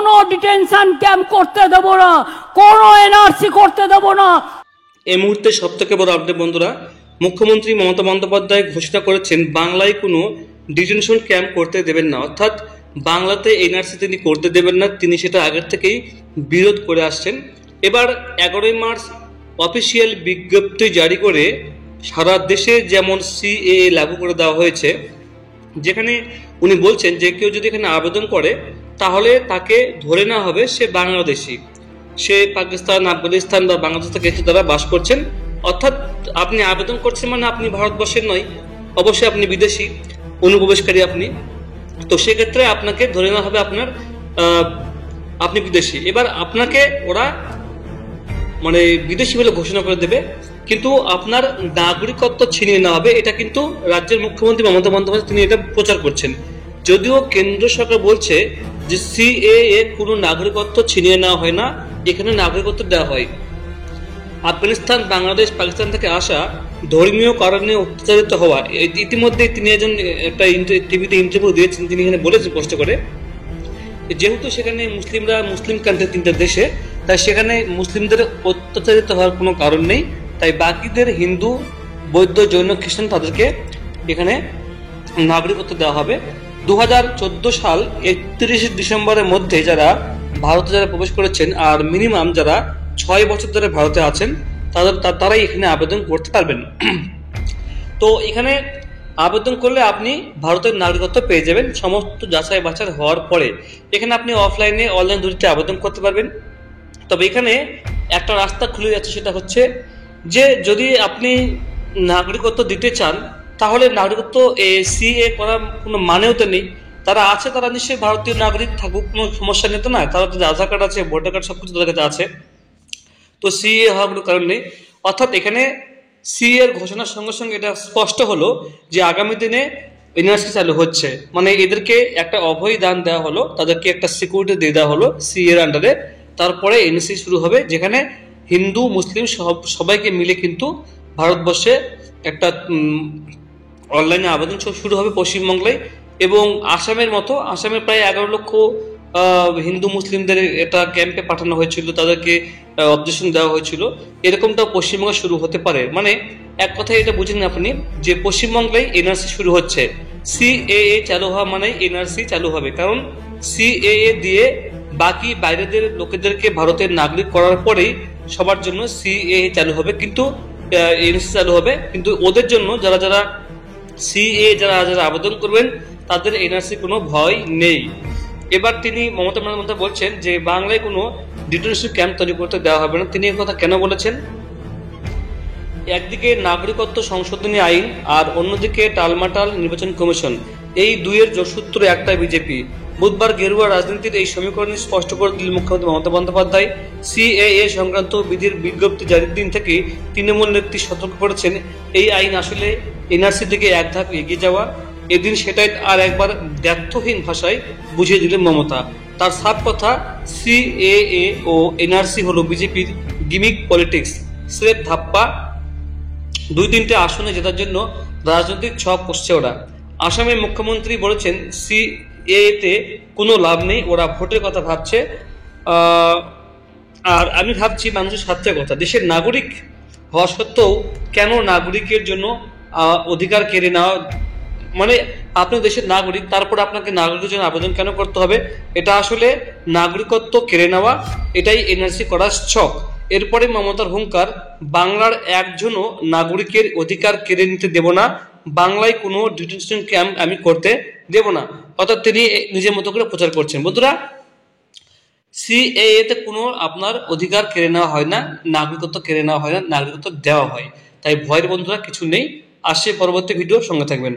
কোনো detention camp করতে দেব না, কোনো এনআরসি করতে দেব না। এই মুহূর্তে সব থেকে বড় আপডেট বন্ধুরা, মুখ্যমন্ত্রী মমতা বন্দ্যোপাধ্যায় ঘোষণা করেছেন বাংলায় কোনো ডিটেনশন ক্যাম্প করতে দেবেন না, অর্থাৎ বাংলাতে এনআরসি তিনি করতে দেবেন না। তিনি সেটা আগের থেকেই বিরোধ করে আসছেন। এবার 11ই মার্চ অফিসিয়াল বিজ্ঞপ্তি জারি করে সারা দেশে যেমন সিএএ লাগু করে দেওয়া হয়েছে, যেখানে উনি বলছেন যে কেউ যদি এখানে আবেদন করে তাহলে তাকে ধরে নেওয়া হবে সে বাংলাদেশি, সে পাকিস্তান, আফগানিস্তান বা বাংলাদেশ থেকে এসে তারা বাস করছেন। অর্থাৎ আপনি আবেদন করছেন মানে আপনি ভারতবর্ষের নয়, অবশ্যই আপনি বিদেশি অনুপ্রবেশকারী আপনি, তো সেক্ষেত্রে আপনাকে ধরে নেওয়া হবে আপনার আপনি বিদেশি। এবার আপনাকে ওরা মানে বিদেশি বলে ঘোষণা করে দেবে, কিন্তু আপনার নাগরিকত্ব ছিনিয়ে নেওয়া হবে। এটা কিন্তু রাজ্যের মুখ্যমন্ত্রী মমতা বন্দ্যোপাধ্যায় তিনি এটা প্রচার করছেন। যদিও কেন্দ্র সরকার বলছে যে সিএএ কোনো নাগরিকত্ব ছিনিয়ে নেওয়া হয় না, এখানে নাগরিকত্ব দেওয়া হয়। আফগানিস্তান, বাংলাদেশ, পাকিস্তান থেকে আসা ধর্মীয় কারণে অত্যাচারিত হওয়া, ইতিমধ্যে তিনি একজন একটা টিভিতে ইন্টারভিউ দিয়েছেন, তিনি এখানে বলেছেন কষ্ট করে যেহেতু সেখানে মুসলিমরা মুসলিম কান্ট্রি 3টা দেশে, তাই সেখানে মুসলিমদের অত্যাচারিত হওয়ার কোনো কারণ নেই, তাই বাকিদের হিন্দু, বৌদ্ধ, জৈন, খ্রিস্টান তাদেরকে এখানে নাগরিকত্ব দেওয়া হবে। 2014 সাল 31 ডিসেম্বরের মধ্যে যারা ভারতে যারা প্রবেশ করেছেন আর মিনিমাম যারা 6 বছর ধরে ভারতে আছেন তারাই এখানে আবেদন করতে পারবেন। তো এখানে আবেদন করলে আপনি ভারতের নাগরিকত্ব পেয়ে যাবেন সমস্ত যাচাই বাছাই হওয়ার পরে। এখানে আপনি অফলাইনে অনলাইন দুটিতে আবেদন করতে পারবেন। তবে এখানে একটা রাস্তা খুলে যাচ্ছে, সেটা হচ্ছে যে যদি আপনি নাগরিকত্ব দিতে চান তাহলে নাগরিকত্ব সিএ করার কোনো মানেও তো নেই। তারা আছে, তারা নিশ্চয়ই ভারতীয় নাগরিক থাকুক, কোনো সমস্যা নেই তো না, তারা তো আধার কার্ড আছে, ভোটার কার্ড সবকিছু তাদের কাছে আছে, তো সিএ হওয়ার কোনো কারণ নেই। অর্থাৎ এখানে সিএ এর ঘোষণার সঙ্গে সঙ্গে এটা স্পষ্ট হলো যে আগামী দিনে এনআরসি চালু হচ্ছে, মানে এদেরকে একটা অভয় দান দেওয়া হলো, তাদেরকে একটা সিকিউরিটি দিয়ে দেওয়া হলো সিএ এর আন্ডারে। তারপরে এনআরসি শুরু হবে, যেখানে হিন্দু মুসলিম সবাইকে মিলে কিন্তু ভারতবর্ষে একটা অনলাইনে আবেদন শুরু হবে পশ্চিমবঙ্গে। এবং আসামের মতো, আসামের প্রায় 11 লক্ষ হিন্দু মুসলিমদের এটা ক্যাম্পে পাঠানো হয়েছিল, তাদেরকে অবজেকশন দেওয়া হয়েছিল, এরকমটাও পশ্চিমবঙ্গে শুরু হতে পারে। মানে এক কথায় এটা বুঝেন আপনি যে পশ্চিমবঙ্গেই এনআরসি শুরু হচ্ছে, সিএএ চালু হওয়া মানে এনআরসি চালু হবে, কারণ সিএএ দিয়ে বাকি বাইরেদের লোকেদেরকে ভারতের নাগরিক করার পরেই সবার জন্য সিএএ চালু হবে, কিন্তু এনআরসি চালু হবে, কিন্তু ওদের জন্য যারা যারা সিএএ যারা যারা আবেদন করবেন তাদের এনআরসি কোনো ভয় নেই। এবার তিনি মমতা বন্দ্যোপাধ্যায় বলছেন যে বাংলায় কোনো ডিটেনশন ক্যাম্প তৈরি করতে দেওয়া হবে না। তিনি এই কথা কেন বলেছেন? একদিকে নাগরিকত্ব সংশোধনী আইন আর অন্যদিকে টালমাটাল নির্বাচন কমিশন, এই দুইয়ের যোগসূত্র একটা বিজেপি। বুধবার গেরুয়া রাজনীতির এই সমীকরণ স্পষ্ট করে দিলেন মুখ্যমন্ত্রী মমতা বন্দ্যোপাধ্যায়। সিএএ সংক্রান্ত বিধির বিজ্ঞপ্তি জারির দিন থেকে তৃণমূল নেত্রী সতর্ক করেছেন এই আইন আসলে এনআরসি থেকে এক ধাপ এগিয়ে যাওয়া। এদিন সেটাই আর একবার দ্ব্যর্থহীন ভাষায় বুঝিয়ে দিলেন মমতা। তার সাফ কথা, সিএএ ও এনআরসি হলো বিজেপির গিমিক পলিটিক্স, স্রেফ ধাপ্পা। 2-3টে আসনে জেতার জন্য রাজনৈতিক ছক কষছে ওরা। আসামের মুখ্যমন্ত্রী বলেছেন সিএএতে কোনো লাভ নেই, ওরা ভোটের কথা ভাবছে। আর আমি ভাবছি মানুষের স্বার্থের কথা। দেশের নাগরিক হওয়া সত্ত্বেও কেন নাগরিকের জন্য অধিকার কেড়ে নেওয়া, মানে আপনি দেশের নাগরিক, তারপর আপনাকে নাগরিকের জন্য আবেদন কেন করতে হবে? এটা আসলে নাগরিকত্ব কেড়ে নেওয়া, এটাই এনআরসি করার ছক। এরপরে মমতার হুঙ্কার, বাংলার একজনও নাগরিকের অধিকার কেড়ে নিতে দেব না, বাংলায় কোনো ডিটেনশন ক্যাম্প আমি করতে দেব না। অর্থাৎ তিনি নিজের মতো করে প্রচার করছেন। বন্ধুরা, সিএএতে কোনো আপনার অধিকার কেড়ে নেওয়া হয় না, নাগরিকত্ব কেড়ে নেওয়া হয় না, নাগরিকত্ব দেওয়া হয়। তাই ভয়ের বন্ধুরা কিছু নেই। আসছে পরবর্তী ভিডিও, সঙ্গে থাকবেন।